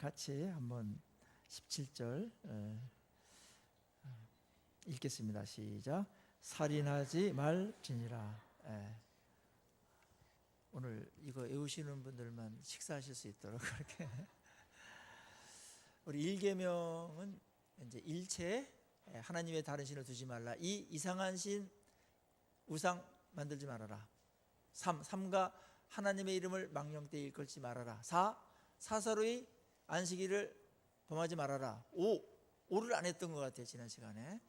같이 한번 17절 읽겠습니다. 시작. 살인하지 말지니라. 오늘 이거 외우시는 분들만 식사하실 수 있도록 그렇게. 우리 1계명은 이제 일체 하나님의 다른 신을 두지 말라. 이 이상한 신 우상 만들지 말아라. 3가 하나님의 이름을 망령되이 일컬지 말아라. 4 사사로이 안식일을 범하지 말아라. 5를 안 했던 것 같아요. 지난 시간에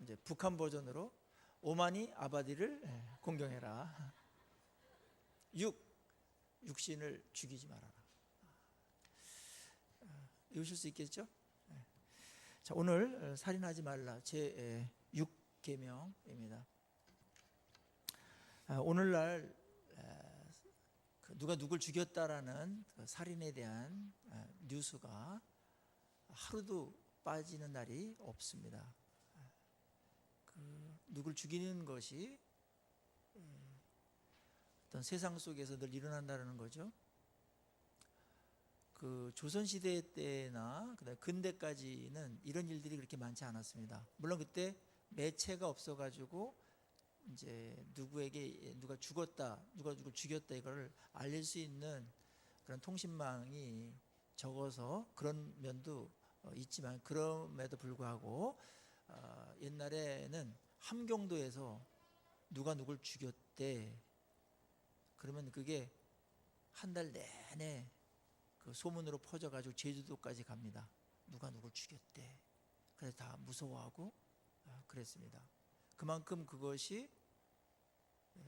이제 북한 버전으로 오마니 아바디를 공경해라. 6신을 죽이지 말아라. 외우실 수 있겠죠? 자, 오늘 살인하지 말라 제 6계명입니다. 오늘날 누가 누굴 죽였다라는 살인에 대한 뉴스가 하루도 빠지는 날이 없습니다. 누굴 죽이는 것이 어떤 세상 속에서 늘 일어난다는 거죠. 조선시대 때나 근대까지는 이런 일들이 그렇게 많지 않았습니다. 물론 그때 매체가 없어가지고 이제 누구에게 누가 죽었다, 누가 누굴 죽였다 이걸 알릴 수 있는 그런 통신망이 적어서 그런 면도 있지만, 그럼에도 불구하고 옛날에는 함경도에서 누가 누굴 죽였대 그러면 그게 한 달 내내 그 소문으로 퍼져가지고 제주도까지 갑니다. 누가 누굴 죽였대. 그래서 다 무서워하고 그랬습니다. 그만큼 그것이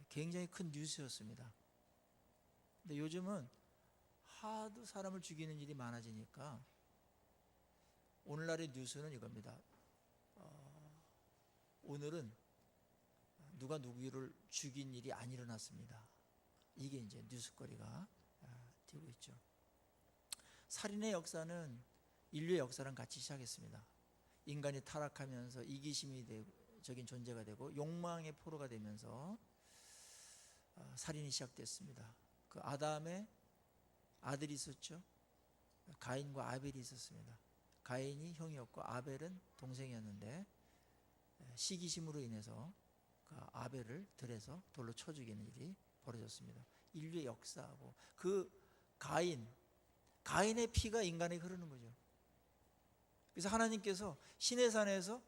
굉장히 큰 뉴스였습니다. 근데 요즘은 하도 사람을 죽이는 일이 많아지니까 오늘날의 뉴스는 이겁니다. 오늘은 누가 누구를 죽인 일이 안 일어났습니다. 이게 이제 뉴스거리가 되고 있죠. 살인의 역사는 인류의 역사랑 같이 시작했습니다. 인간이 타락하면서 이기심적인 존재가 되고 욕망의 포로가 되면서 살인이 시작됐습니다. 그 아담의 아들이 있었죠. 가인과 아벨이 있었습니다. 가인이 형이었고 아벨은 동생이었는데 시기심으로 인해서 그 아벨을 들에서 돌로 쳐 죽이는 일이 벌어졌습니다. 인류의 역사하고 그 가인의 피가 인간에게 흐르는 거죠. 그래서 하나님께서 시내산에서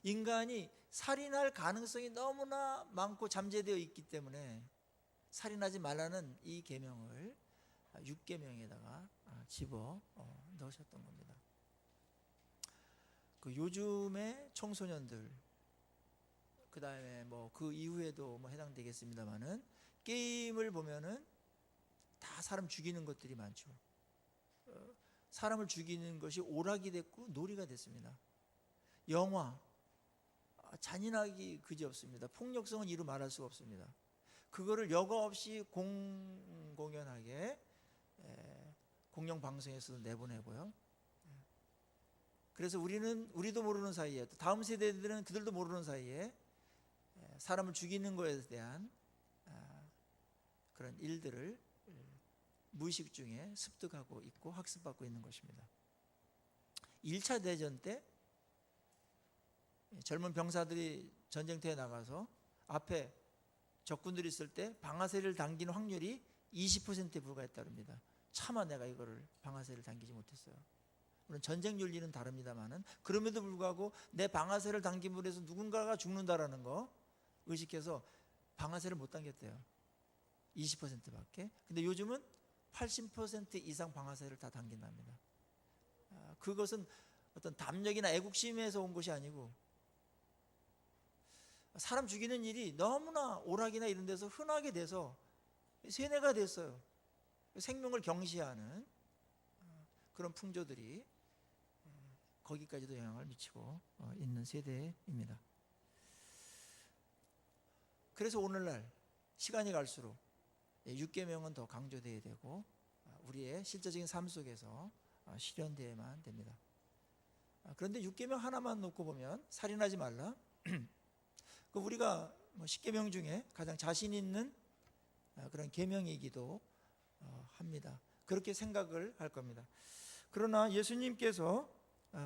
인간이 살인할 가능성이 너무나 많고 잠재되어 있기 때문에 살인하지 말라는 이 계명을 6계명에다가 집어 넣으셨던 겁니다. 요즘의 청소년들, 그 다음에 그 이후에도 해당되겠습니다만은 게임을 보면은 다 사람 죽이는 것들이 많죠. 사람을 죽이는 것이 오락이 됐고 놀이가 됐습니다. 영화 잔인하기 그지없습니다. 폭력성은 이루 말할 수가 없습니다. 그거를 여과 없이 공공연하게 공영방송에서도 내보내고요. 그래서 우리도 모르는 사이에, 또 다음 세대들은 그들도 모르는 사이에 사람을 죽이는 것에 대한 그런 일들을 무의식 중에 습득하고 있고 학습받고 있는 것입니다. 1차 대전 때 젊은 병사들이 전쟁터에 나가서 앞에 적군들이 있을 때 방아쇠를 당기는 확률이 20%에 불과했다고 합니다. 차마 내가 이거를 방아쇠를 당기지 못했어요. 물론 전쟁 윤리는 다릅니다만은 그럼에도 불구하고 내 방아쇠를 당김으로 해서 누군가가 죽는다라는 거 의식해서 방아쇠를 못 당겼대요. 20%밖에. 근데 요즘은 80% 이상 방아쇠를 다 당긴답니다. 그것은 어떤 담력이나 애국심에서 온 것이 아니고 사람 죽이는 일이 너무나 오락이나 이런 데서 흔하게 돼서 세뇌가 됐어요. 생명을 경시하는 그런 풍조들이 거기까지도 영향을 미치고 있는 세대입니다. 그래서 오늘날 시간이 갈수록 6계명은 더 강조되어야 되고 우리의 실제적인 삶 속에서 실현되어야만 됩니다. 그런데 6계명 하나만 놓고 보면 살인하지 말라. 우리가 10계명 중에 가장 자신 있는 그런 계명이기도 합니다. 그렇게 생각을 할 겁니다. 그러나 예수님께서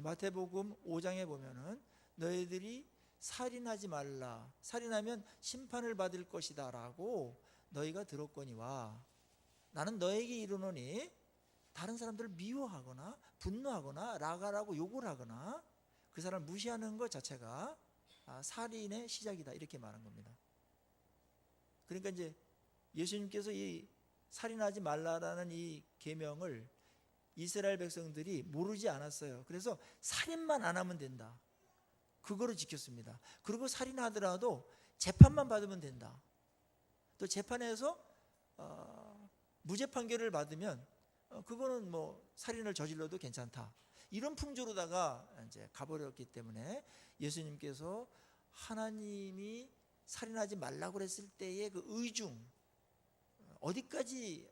마태복음 5장에 보면은 너희들이 살인하지 말라, 살인하면 심판을 받을 것이다 라고 너희가 들었거니와 나는 너에게 이르노니 다른 사람들을 미워하거나 분노하거나 라가라고 욕을 하거나 그 사람을 무시하는 것 자체가 살인의 시작이다, 이렇게 말한 겁니다. 그러니까 이제 예수님께서 이 살인하지 말라라는 이 계명을 이스라엘 백성들이 모르지 않았어요. 그래서 살인만 안 하면 된다, 그거를 지켰습니다. 그리고 살인하더라도 재판만 받으면 된다. 또 재판에서 무죄 판결을 받으면 그거는 뭐 살인을 저질러도 괜찮다, 이런 풍조로다가 이제 가버렸기 때문에 예수님께서 하나님이 살인하지 말라고 그랬을 때의 그 의중, 어디까지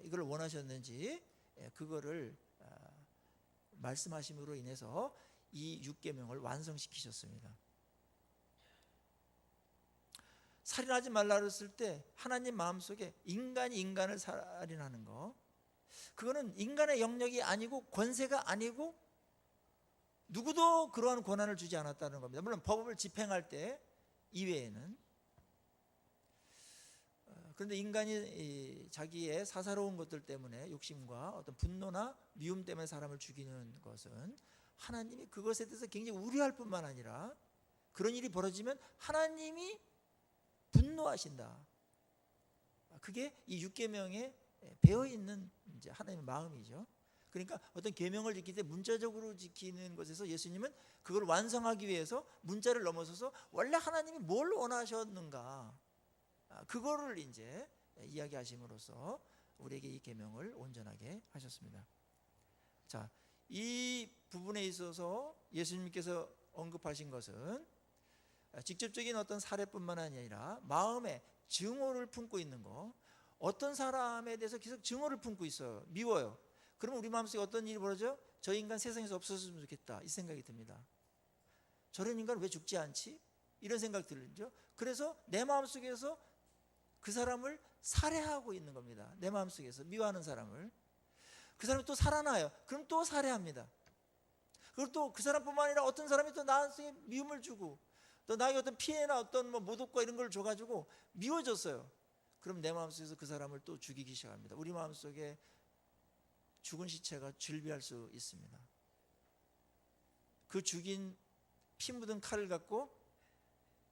이걸 원하셨는지 그거를 말씀하심으로 인해서 이 6계명을 완성시키셨습니다. 살인하지 말라 그랬을 때 하나님 마음속에 인간이 인간을 살인하는 거, 그거는 인간의 영역이 아니고 권세가 아니고 누구도 그러한 권한을 주지 않았다는 겁니다. 물론 법을 집행할 때 이외에는. 그런데 인간이 자기의 사사로운 것들 때문에 욕심과 어떤 분노나 미움 때문에 사람을 죽이는 것은 하나님이 그것에 대해서 굉장히 우려할 뿐만 아니라 그런 일이 벌어지면 하나님이 분노하신다. 그게 이 6계명에 배어 있는 이제 하나님의 마음이죠. 그러니까 어떤 계명을 지킬 때 문자적으로 지키는 것에서 예수님은 그걸 완성하기 위해서 문자를 넘어서서 원래 하나님이 뭘 원하셨는가, 그거를 이제 이야기하심으로써 우리에게 이 계명을 온전하게 하셨습니다. 자, 이 부분에 있어서 예수님께서 언급하신 것은 직접적인 어떤 사례뿐만 아니라 마음에 증오를 품고 있는 거. 어떤 사람에 대해서 계속 증오를 품고 있어요. 미워요. 그러면 우리 마음속에 어떤 일이 벌어져? 저 인간 세상에서 없었으면 좋겠다, 이 생각이 듭니다. 저런 인간 왜 죽지 않지? 이런 생각 들죠. 그래서 내 마음속에서 그 사람을 살해하고 있는 겁니다. 내 마음속에서 미워하는 사람을. 그 사람이 또 살아나요. 그럼 또 살해합니다. 그리고 또 그 사람뿐만 아니라 어떤 사람이 또 나한테 미움을 주고 또 나에게 어떤 피해나 어떤 뭐 모독과 이런 걸 줘가지고 미워졌어요. 그럼 내 마음속에서 그 사람을 또 죽이기 시작합니다. 우리 마음속에 죽은 시체가 즐비할 수 있습니다. 그 죽인 피 묻은 칼을 갖고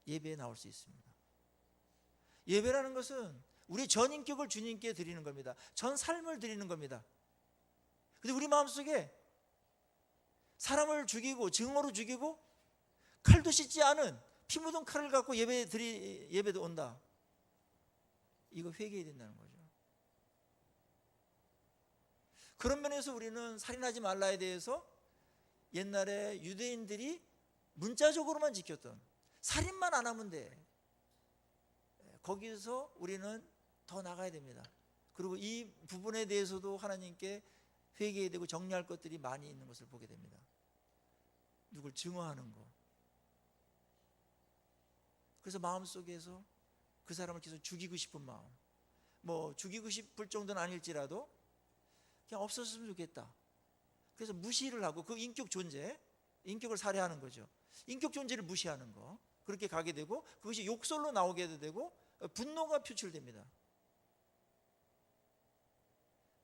예배에 나올 수 있습니다. 예배라는 것은 우리 전 인격을 주님께 드리는 겁니다. 전 삶을 드리는 겁니다. 근데 우리 마음속에 사람을 죽이고 증오로 죽이고 칼도 씻지 않은 피 묻은 칼을 갖고 예배도 온다. 이거 회개해야 된다는 거죠. 그런 면에서 우리는 살인하지 말라에 대해서 옛날에 유대인들이 문자적으로만 지켰던, 살인만 안 하면 돼, 거기서 우리는 더 나가야 됩니다. 그리고 이 부분에 대해서도 하나님께 회개해야 되고 정리할 것들이 많이 있는 것을 보게 됩니다. 누굴 증오하는 거. 그래서 마음속에서 그 사람을 계속 죽이고 싶은 마음, 뭐 죽이고 싶을 정도는 아닐지라도 그냥 없었으면 좋겠다. 그래서 무시를 하고 그 인격 존재, 인격을 살해하는 거죠. 인격 존재를 무시하는 거, 그렇게 가게 되고 그것이 욕설로 나오게 되고 분노가 표출됩니다.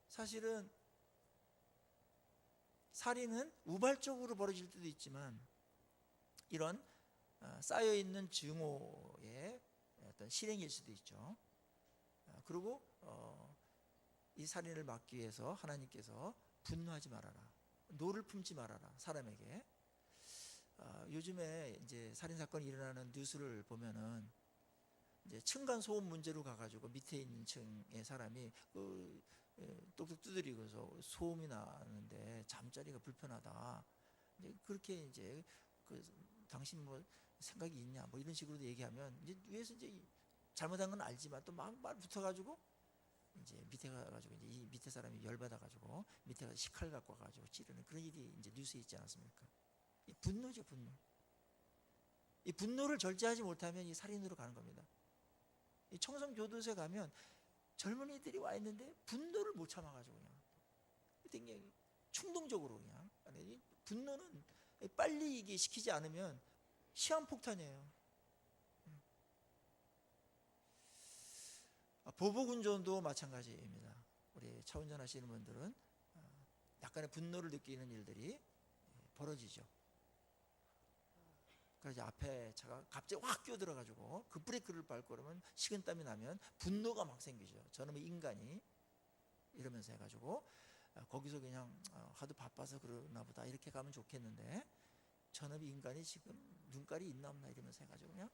사실은 살인은 우발적으로 벌어질 때도 있지만 이런 쌓여있는 증오의 어떤 실행일 수도 있죠. 그리고 이 살인을 막기 위해서 하나님께서 분노하지 말아라, 노를 품지 말아라, 사람에게. 요즘에 이제 살인 사건이 일어나는 뉴스를 보면은 이제 층간 소음 문제로 가가지고 밑에 있는 층의 사람이 똑똑 두드리고서 소음이 나는데 잠자리가 불편하다. 이제 그렇게 이제 당신 뭐 생각이 있냐 뭐 이런 식으로 얘기하면 이제 위에서 이제 잘못한 건 알지만 또 막 말 붙어가지고 이제 밑에 가가지고 이제 이 밑에 사람이 열받아가지고 밑에 가서 식칼 갖고 와가지고 찌르는 그런 일이 이제 뉴스에 있지 않았습니까? 이 분노죠, 분노. 이 분노를 절제하지 못하면 이 살인으로 가는 겁니다. 이 청성 교도소에 가면 젊은이들이 와 있는데 분노를 못 참아가지고 그냥 굉장히 충동적으로 그냥. 아니, 분노는 빨리 이게 시키지 않으면 시한폭탄이에요. 보복운전도 마찬가지입니다. 우리 차 운전하시는 분들은 약간의 분노를 느끼는 일들이 벌어지죠. 그래서 앞에 차가 갑자기 확 끼어들어가지고 그 브레이크를 밟고 그러면 식은땀이 나면 분노가 막 생기죠. 저놈의 인간이 이러면서 해가지고 거기서 그냥 하도 바빠서 그러나 보다 이렇게 가면 좋겠는데 저놈의 인간이 지금 눈깔이 있나 없나 이러면서 해가지고 그냥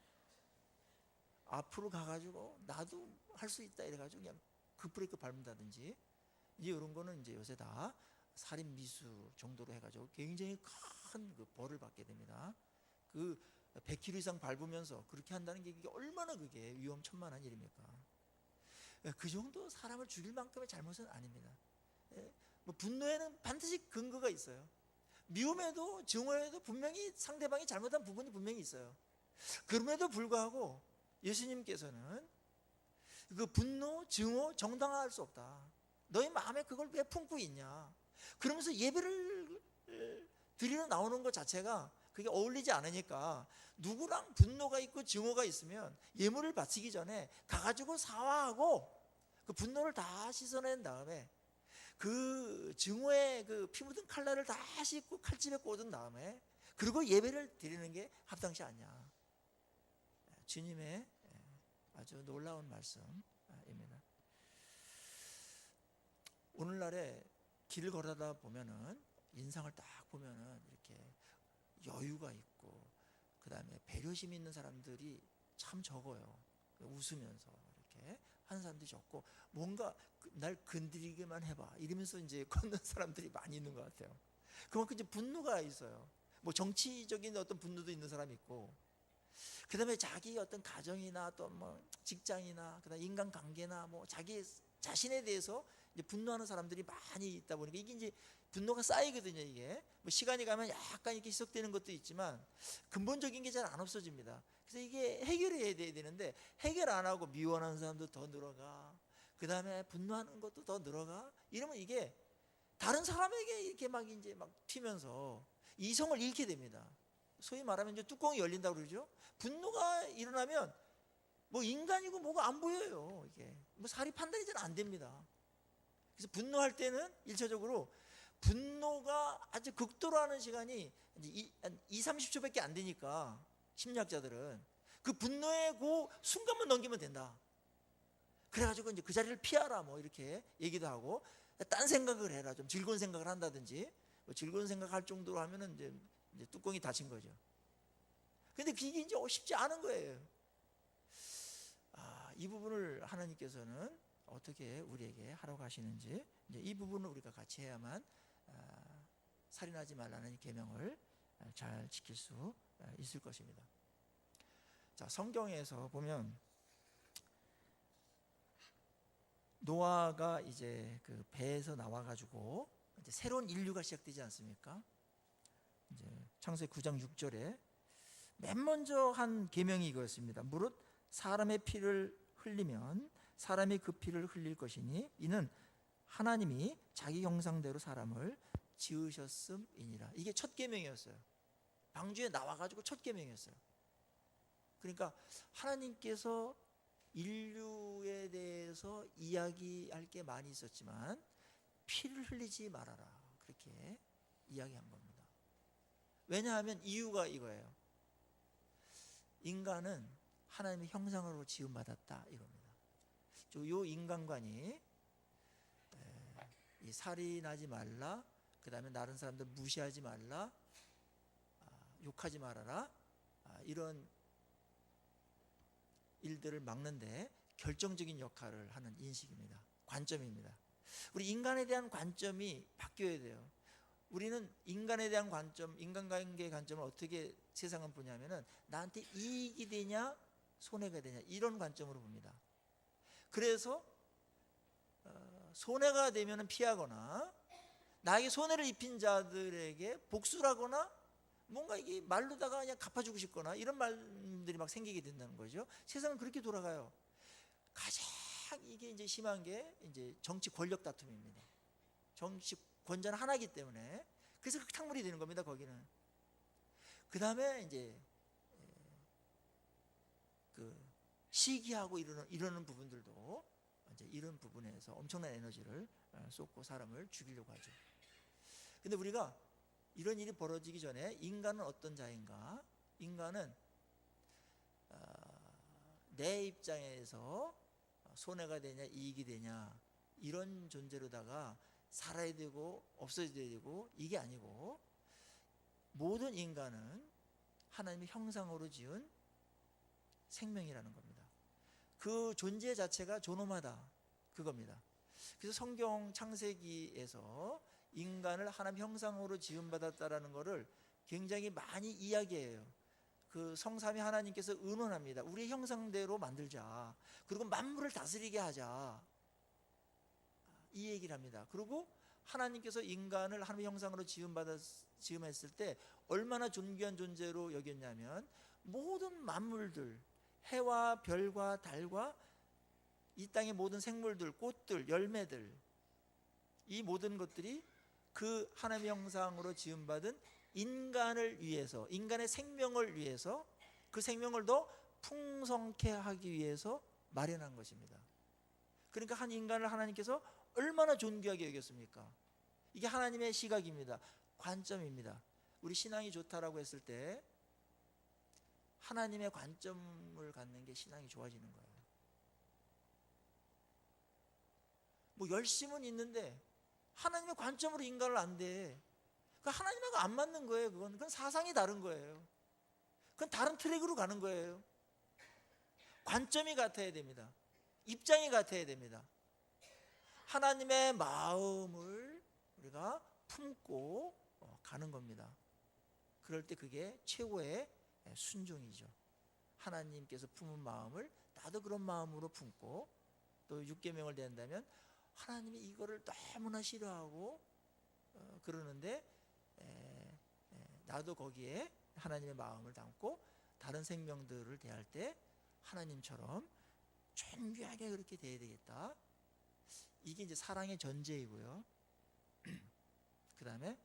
앞으로 가가지고 나도 할 수 있다 이래가지고 그냥 그 브레이크 밟는다든지 이제 이런 거는 이제 요새 다 살인 미수 정도로 해가지고 굉장히 큰 그 벌을 받게 됩니다. 그 100km 이상 밟으면서 그렇게 한다는 게 이게 얼마나 그게 위험천만한 일입니까? 그 정도 사람을 죽일 만큼의 잘못은 아닙니다. 뭐 분노에는 반드시 근거가 있어요. 미움에도 증오에도 분명히 상대방이 잘못한 부분이 분명히 있어요. 그럼에도 불구하고 예수님께서는 그 분노, 증오 정당화할 수 없다. 너희 마음에 그걸 왜 품고 있냐? 그러면서 예배를 드리러 나오는 것 자체가 그게 어울리지 않으니까 누구랑 분노가 있고 증오가 있으면 예물을 바치기 전에 가가지고 사화하고 그 분노를 다 씻어낸 다음에 그 증오의 그 피 묻은 칼날을 다 씻고 칼집에 꽂은 다음에 그리고 예배를 드리는 게 합당치 않냐. 주님의 아주 놀라운 말씀입니다. 오늘날에 길을 걸어다 보면은 인상을 딱 보면은 이렇게 여유가 있고 그 다음에 배려심 있는 사람들이 참 적어요. 웃으면서 이렇게 하는 사람들이 적고 뭔가 날 건드리기만 해봐 이러면서 이제 걷는 사람들이 많이 있는 것 같아요. 그만큼 이제 분노가 있어요. 뭐 정치적인 어떤 분노도 있는 사람이 있고 그 다음에 자기 어떤 가정이나 또 뭐 직장이나 그다음 인간관계나 뭐 자기 자신에 대해서 이제 분노하는 사람들이 많이 있다 보니까 이게 이제 분노가 쌓이거든요. 이게 뭐 시간이 가면 약간 이렇게 희석되는 것도 있지만 근본적인 게 잘 안 없어집니다. 그래서 이게 해결해야 되는데 해결 안 하고 미워하는 사람도 더 늘어가. 그 다음에 분노하는 것도 더 늘어가. 이러면 이게 다른 사람에게 이렇게 막 이제 막 튀면서 이성을 잃게 됩니다. 소위 말하면 이제 뚜껑이 열린다고 그러죠. 분노가 일어나면 뭐 인간이고 뭐가 안 보여요. 이게 뭐 사리 판단이 잘 안 됩니다. 그래서 분노할 때는 일차적으로 분노가 아주 극도로 하는 시간이 이제 한 30초밖에 안 되니까 심리학자들은 그 분노의 그 순간만 넘기면 된다. 그래가지고 이제 그 자리를 피하라 뭐 이렇게 얘기도 하고 딴 생각을 해라 좀 즐거운 생각을 한다든지 뭐 즐거운 생각할 정도로 하면은 이제 뚜껑이 닫힌 거죠. 근데 그게 이제 쉽지 않은 거예요. 이 부분을 하나님께서는 어떻게 우리에게 하라고 하시는지 이제 이 부분을 우리가 같이 해야만 살인하지 말라는 계명을 잘 지킬 수 있을 것입니다. 자, 성경에서 보면 노아가 이제 그 배에서 나와가지고 이제 새로운 인류가 시작되지 않습니까? 이제 창세기 9장 6절에 맨 먼저 한 계명이 이거였습니다. 무릇 사람의 피를 흘리면 사람이 그 피를 흘릴 것이니 이는 하나님이 자기 형상대로 사람을 지으셨음이니라. 이게 첫 계명이었어요. 방주에 나와가지고 첫 계명이었어요. 그러니까 하나님께서 인류에 대해서 이야기할 게 많이 있었지만 피를 흘리지 말아라 그렇게 이야기한 겁니다. 왜냐하면 이유가 이거예요. 인간은 하나님의 형상으로 지음받았다 이겁니다. 이 인간관이 이 살인하지 말라, 그 다음에 다른 사람들 무시하지 말라, 욕하지 말아라, 이런 일들을 막는데 결정적인 역할을 하는 인식입니다. 관점입니다. 우리 인간에 대한 관점이 바뀌어야 돼요. 우리는 인간에 대한 관점, 인간관계의 관점을 어떻게 세상은 보냐면은 나한테 이익이 되냐 손해가 되냐 이런 관점으로 봅니다. 그래서 손해가 되면 피하거나 나에게 손해를 입힌 자들에게 복수를 하거나 뭔가 이게 말로다가 그냥 갚아주고 싶거나 이런 말들이 막 생기게 된다는 거죠. 세상은 그렇게 돌아가요. 가장 이게 이제 심한 게 이제 정치 권력 다툼입니다. 정치 권자는 하나이기 때문에. 그래서 흙탕물이 되는 겁니다. 거기는. 그 다음에 이제 그 시기하고 이러는 부분들도 이제 이런 부분에서 엄청난 에너지를 쏟고 사람을 죽이려고 하죠. 근데 우리가 이런 일이 벌어지기 전에 인간은 어떤 자인가? 인간은 내 입장에서 손해가 되냐 이익이 되냐 이런 존재로다가 살아야 되고 없어져야 되고 이게 아니고, 모든 인간은 하나님의 형상으로 지은 생명이라는 겁니다. 그 존재 자체가 존엄하다 그겁니다. 그래서 성경 창세기에서 인간을 하나님 형상으로 지음받았다라는 것을 굉장히 많이 이야기해요. 그 성삼위 하나님께서 의논합니다. 우리의 형상대로 만들자. 그리고 만물을 다스리게 하자. 이 얘기를 합니다. 그리고 하나님께서 인간을 하나님의 형상으로 지음했을 때 얼마나 존귀한 존재로 여겼냐면, 모든 만물들, 해와 별과 달과 이 땅의 모든 생물들, 꽃들, 열매들, 이 모든 것들이 그 하나님의 형상으로 지음받은 인간을 위해서, 인간의 생명을 위해서, 그 생명을 더 풍성케 하기 위해서 마련한 것입니다. 그러니까 한 인간을 하나님께서 얼마나 존귀하게 여겼습니까? 이게 하나님의 시각입니다. 관점입니다. 우리 신앙이 좋다라고 했을 때 하나님의 관점을 갖는 게 신앙이 좋아지는 거예요. 뭐 열심은 있는데 하나님의 관점으로 인간을 안 돼. 그러니까 하나님하고 안 맞는 거예요. 그건 사상이 다른 거예요. 그건 다른 트랙으로 가는 거예요. 관점이 같아야 됩니다. 입장이 같아야 됩니다. 하나님의 마음을 우리가 품고 가는 겁니다. 그럴 때 그게 최고의 순종이죠. 하나님께서 품은 마음을 나도 그런 마음으로 품고, 또 육계명을 대한다면 하나님이 이거를 너무나 싫어하고 그러는데 나도 거기에 하나님의 마음을 담고 다른 생명들을 대할 때 하나님처럼 존귀하게 그렇게 대해야 되겠다. 이게 이제 사랑의 전제이고요. 그 다음에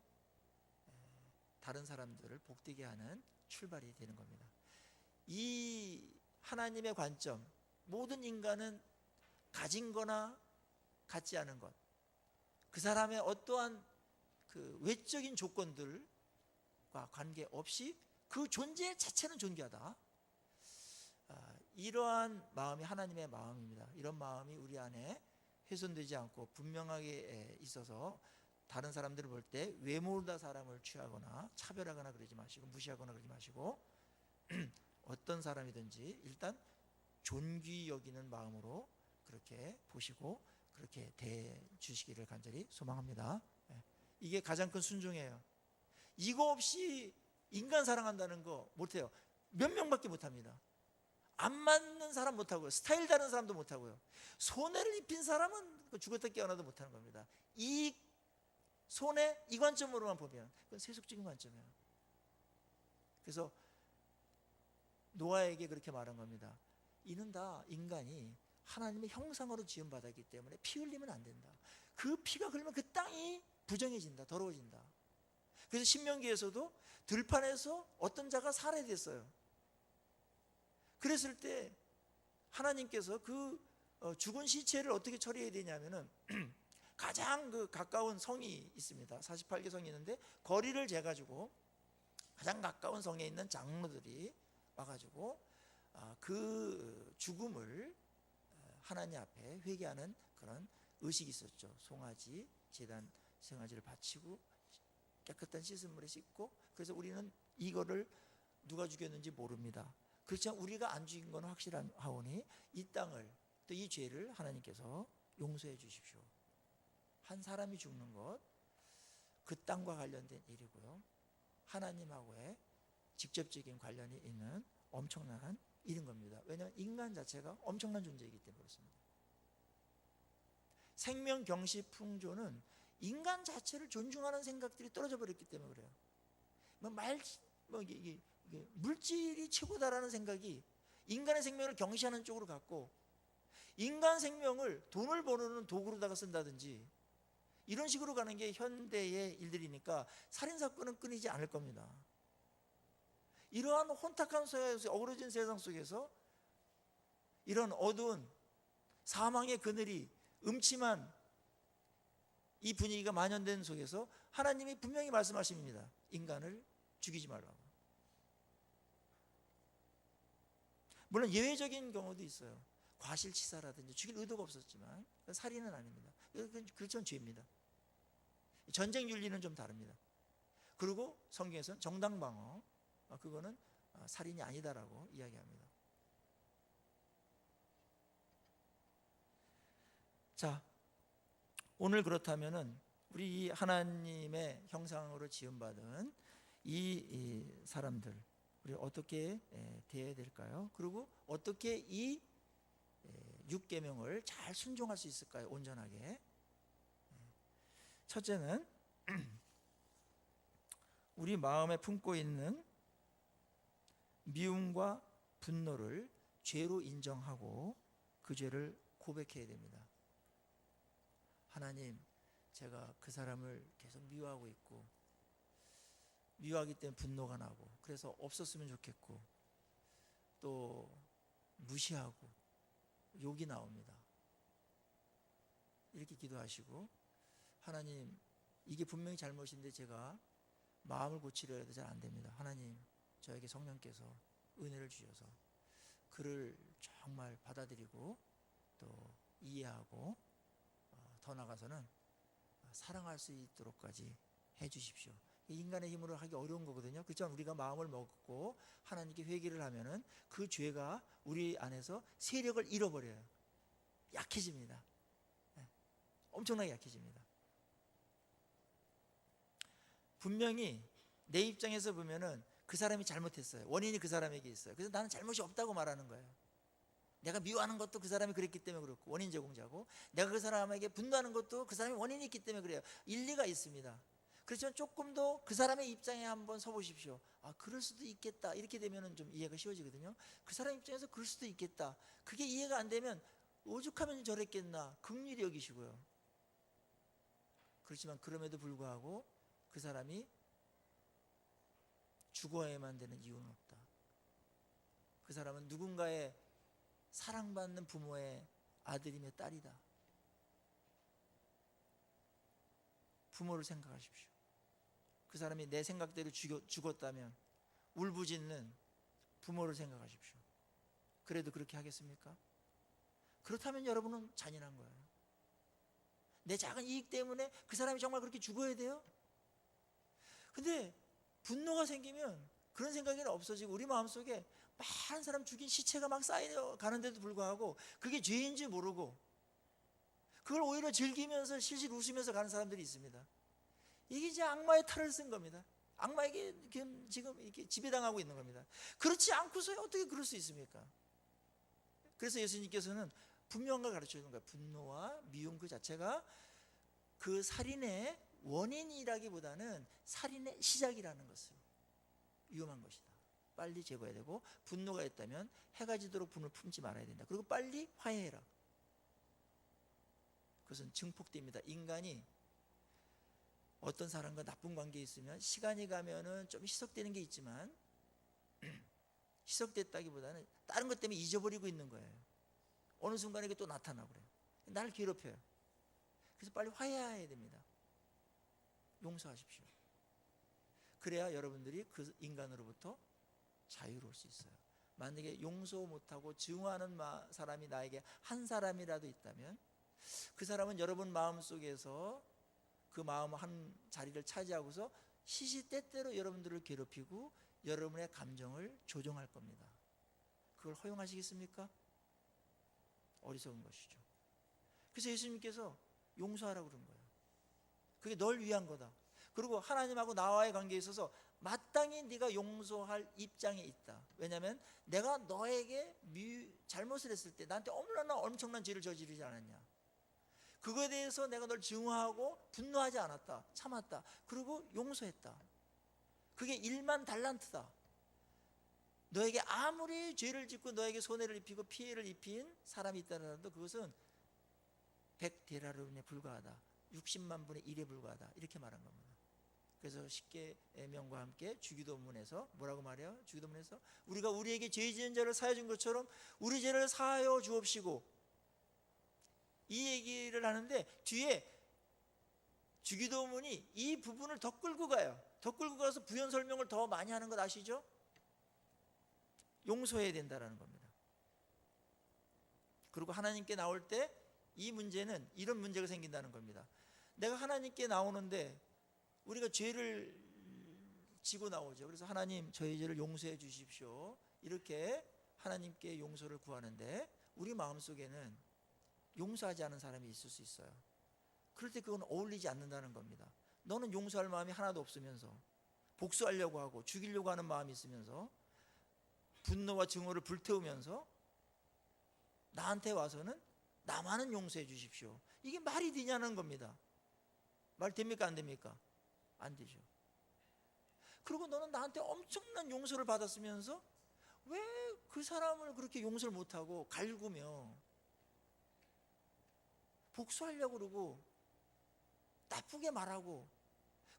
다른 사람들을 복되게 하는 출발이 되는 겁니다. 이 하나님의 관점, 모든 인간은 가진 거나 갖지 않은 것, 그 사람의 어떠한 그 외적인 조건들과 관계없이 그 존재 자체는 존귀하다. 이러한 마음이 하나님의 마음입니다. 이런 마음이 우리 안에 훼손되지 않고 분명하게 있어서 다른 사람들을 볼 때 외모로 사람을 취하거나 차별하거나 그러지 마시고, 무시하거나 그러지 마시고 어떤 사람이든지 일단 존귀 여기는 마음으로 그렇게 보시고 그렇게 대해주시기를 간절히 소망합니다. 이게 가장 큰 순종이에요. 이거 없이 인간 사랑한다는 거 못해요. 몇 명밖에 못합니다. 안 맞는 사람 못하고요. 스타일 다른 사람도 못하고요. 손해를 입힌 사람은 죽었다 깨어나도 못하는 겁니다. 이 손해, 이 관점으로만 보면 그건 세속적인 관점이에요. 그래서 노아에게 그렇게 말한 겁니다. 이는 다 인간이 하나님의 형상으로 지음받았기 때문에 피 흘리면 안 된다. 그 피가 흘리면 그 땅이 부정해진다, 더러워진다. 그래서 신명기에서도 들판에서 어떤 자가 살해됐어요. 그랬을 때 하나님께서 그 죽은 시체를 어떻게 처리해야 되냐면은 가장 그 가까운 성이 있습니다. 48개 성이 있는데 거리를 재가지고 가장 가까운 성에 있는 장로들이 와가지고 그 죽음을 하나님 앞에 회개하는 그런 의식이 있었죠. 송아지, 제단 송아지를 바치고 깨끗한 씻은 물에 씻고. 그래서 우리는 이거를 누가 죽였는지 모릅니다. 그렇지만 우리가 안 죽인 건 확실하오니 이 땅을, 또 이 죄를 하나님께서 용서해 주십시오. 한 사람이 죽는 것, 그 땅과 관련된 일이고요. 하나님하고의 직접적인 관련이 있는 엄청난 일인 겁니다. 왜냐하면 인간 자체가 엄청난 존재이기 때문에 그렇습니다. 생명경시풍조는 인간 자체를 존중하는 생각들이 떨어져 버렸기 때문에 그래요. 물질이 최고다라는 생각이 인간의 생명을 경시하는 쪽으로 갔고, 인간 생명을 돈을 버는 도구로다가 쓴다든지 이런 식으로 가는 게 현대의 일들이니까 살인사건은 끊이지 않을 겁니다. 이러한 혼탁한 속에서, 어그러진 세상 속에서 이런 어두운 사망의 그늘이, 음침한 이 분위기가 만연된 속에서 하나님이 분명히 말씀하십니다. 인간을 죽이지 말라고. 물론 예외적인 경우도 있어요. 과실치사라든지 죽일 의도가 없었지만 살인은 아닙니다. 그건 죄입니다. 전쟁 윤리는 좀 다릅니다. 그리고 성경에서는 정당방어, 그거는 살인이 아니다라고 이야기합니다. 자, 오늘 그렇다면은 우리 이 하나님의 형상으로 지음받은 이 사람들, 우리 어떻게 대해야 될까요? 그리고 어떻게 이 6계명을 잘 순종할 수 있을까요? 온전하게. 첫째는 우리 마음에 품고 있는 미움과 분노를 죄로 인정하고 그 죄를 고백해야 됩니다. 하나님, 제가 그 사람을 계속 미워하고 있고, 미워하기 때문에 분노가 나고, 그래서 없었으면 좋겠고, 또 무시하고 욕이 나옵니다. 이렇게 기도하시고, 하나님, 이게 분명히 잘못인데 제가 마음을 고치려 해도 잘 안 됩니다. 하나님, 저에게 성령께서 은혜를 주셔서 그를 정말 받아들이고 또 이해하고 더 나아가서는 사랑할 수 있도록까지 해 주십시오. 인간의 힘으로 하기 어려운 거거든요. 그렇지만 우리가 마음을 먹고 하나님께 회개를 하면은 그 죄가 우리 안에서 세력을 잃어버려요. 약해집니다. 엄청나게 약해집니다. 분명히 내 입장에서 보면은 그 사람이 잘못했어요. 원인이 그 사람에게 있어요. 그래서 나는 잘못이 없다고 말하는 거예요. 내가 미워하는 것도 그 사람이 그랬기 때문에 그렇고, 원인 제공자고, 내가 그 사람에게 분노하는 것도 그 사람이 원인이 있기 때문에 그래요. 일리가 있습니다. 그렇지만 조금 더 그 사람의 입장에 한번 서보십시오. 아, 그럴 수도 있겠다. 이렇게 되면 좀 이해가 쉬워지거든요. 그 사람 입장에서 그럴 수도 있겠다. 그게 이해가 안 되면 오죽하면 저랬겠나 긍휼히 여기시고요. 그렇지만 그럼에도 불구하고 그 사람이 죽어야만 되는 이유는 없다. 그 사람은 누군가의 사랑받는 부모의 아들이며 딸이다. 부모를 생각하십시오. 그 사람이 내 생각대로 죽었다면 울부짖는 부모를 생각하십시오. 그래도 그렇게 하겠습니까? 그렇다면 여러분은 잔인한 거예요. 내 작은 이익 때문에 그 사람이 정말 그렇게 죽어야 돼요? 근데 분노가 생기면 그런 생각이 없어지고 우리 마음속에 많은 사람 죽인 시체가 막 쌓여가는데도 불구하고 그게 죄인지 모르고 그걸 오히려 즐기면서 실실 웃으면서 가는 사람들이 있습니다. 이게 이제 악마의 탈을 쓴 겁니다. 악마에게 지금 이렇게 지배당하고 있는 겁니다. 그렇지 않고서 어떻게 그럴 수 있습니까? 그래서 예수님께서는 분명한 걸 가르쳐 주는 거예요. 분노와 미움 그 자체가 그 살인의 원인이라기보다는 살인의 시작이라는 것을, 위험한 것이다. 빨리 제거해야 되고, 분노가 있다면 해가 지도록 분을 품지 말아야 된다. 그리고 빨리 화해해라. 그것은 증폭됩니다. 인간이 어떤 사람과 나쁜 관계에 있으면 시간이 가면은 좀 희석되는 게 있지만 희석됐다기보다는 다른 것 때문에 잊어버리고 있는 거예요. 어느 순간에 이게 또 나타나고 그래요. 나를 괴롭혀요. 그래서 빨리 화해해야 됩니다. 용서하십시오. 그래야 여러분들이 그 인간으로부터 자유로울 수 있어요. 만약에 용서 못하고 증오하는 사람이 나에게 한 사람이라도 있다면 그 사람은 여러분 마음속에서 그 마음 한 자리를 차지하고서 시시때때로 여러분들을 괴롭히고 여러분의 감정을 조종할 겁니다. 그걸 허용하시겠습니까? 어리석은 것이죠. 그래서 예수님께서 용서하라고 그런 거예요. 그게 널 위한 거다. 그리고 하나님하고 나와의 관계에 있어서 마땅히 네가 용서할 입장에 있다. 왜냐하면 내가 너에게 잘못을 했을 때 나한테 얼마나 엄청난 죄를 저지르지 않았냐. 그거에 대해서 내가 널 증오하고 분노하지 않았다. 참았다. 그리고 용서했다. 그게 1만 달란트다. 너에게 아무리 죄를 짓고 너에게 손해를 입히고 피해를 입힌 사람이 있다라도 그것은 100데나리온에 불과하다. 60만 분의 1에 불과하다 이렇게 말한 겁니다. 그래서 십계명과 함께 주기도문에서 뭐라고 말해요? 주기도문에서 우리가 우리에게 죄 지은 자를 사하여 준 것처럼 우리 죄를 사하여 주옵시고, 이 얘기를 하는데 뒤에 주기도문이 이 부분을 더 끌고 가요. 더 끌고 가서 부연 설명을 더 많이 하는 것 아시죠? 용서해야 된다라는 겁니다. 그리고 하나님께 나올 때 이 문제는 이런 문제가 생긴다는 겁니다. 내가 하나님께 나오는데 우리가 죄를 지고 나오죠. 그래서 하나님 저희 죄를 용서해 주십시오 이렇게 하나님께 용서를 구하는데 우리 마음속에는 용서하지 않은 사람이 있을 수 있어요. 그럴 때 그건 어울리지 않는다는 겁니다. 너는 용서할 마음이 하나도 없으면서 복수하려고 하고 죽이려고 하는 마음이 있으면서 분노와 증오를 불태우면서 나한테 와서는 나만은 용서해 주십시오. 이게 말이 되냐는 겁니다. 말 됩니까 안 됩니까? 안 되죠. 그리고 너는 나한테 엄청난 용서를 받았으면서 왜 그 사람을 그렇게 용서를 못하고 갈구며 복수하려고 그러고 나쁘게 말하고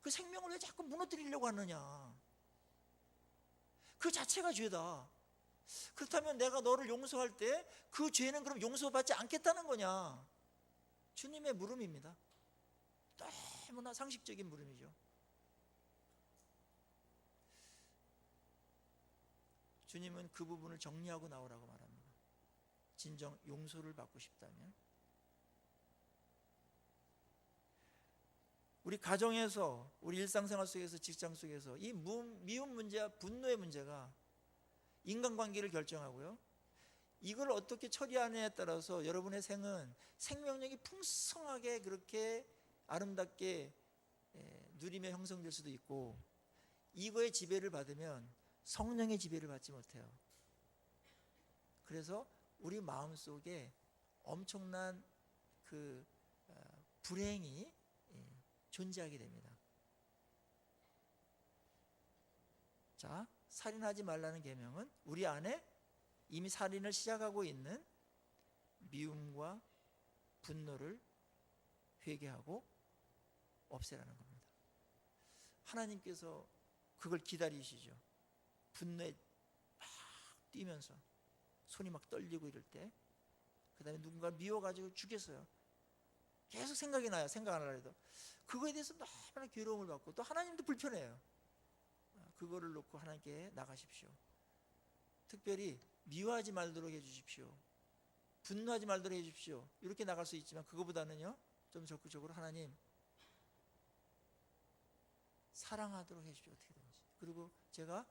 그 생명을 왜 자꾸 무너뜨리려고 하느냐. 그 자체가 죄다. 그렇다면 내가 너를 용서할 때 그 죄는 그럼 용서받지 않겠다는 거냐. 주님의 물음입니다. 너무나 상식적인 물음이죠. 주님은 그 부분을 정리하고 나오라고 말합니다. 진정 용서를 받고 싶다면 우리 가정에서, 우리 일상생활 속에서, 직장 속에서 이 미움 문제와 분노의 문제가 인간관계를 결정하고요, 이걸 어떻게 처리하느냐에 따라서 여러분의 생은 생명력이 풍성하게 그렇게 아름답게 누리며 형성될 수도 있고, 이거의 지배를 받으면 성령의 지배를 받지 못해요. 그래서 우리 마음속에 엄청난 그 불행이 존재하게 됩니다. 자, 살인하지 말라는 계명은 우리 안에 이미 살인을 시작하고 있는 미움과 분노를 회개하고 없애라는 겁니다. 하나님께서 그걸 기다리시죠. 분노에 막 뛰면서 손이 막 떨리고 이럴 때, 그 다음에 누군가를 미워가지고 죽였어요. 계속 생각이 나요. 생각 안 하려 해도 그거에 대해서 너무나 괴로움을 받고 또 하나님도 불편해요. 그거를 놓고 하나님께 나가십시오. 특별히 미워하지 말도록 해주십시오. 분노하지 말도록 해주십시오. 이렇게 나갈 수 있지만 그거보다는요, 좀 적극적으로 하나님 사랑하도록 해주십시오. 어떻게든지. 그리고 제가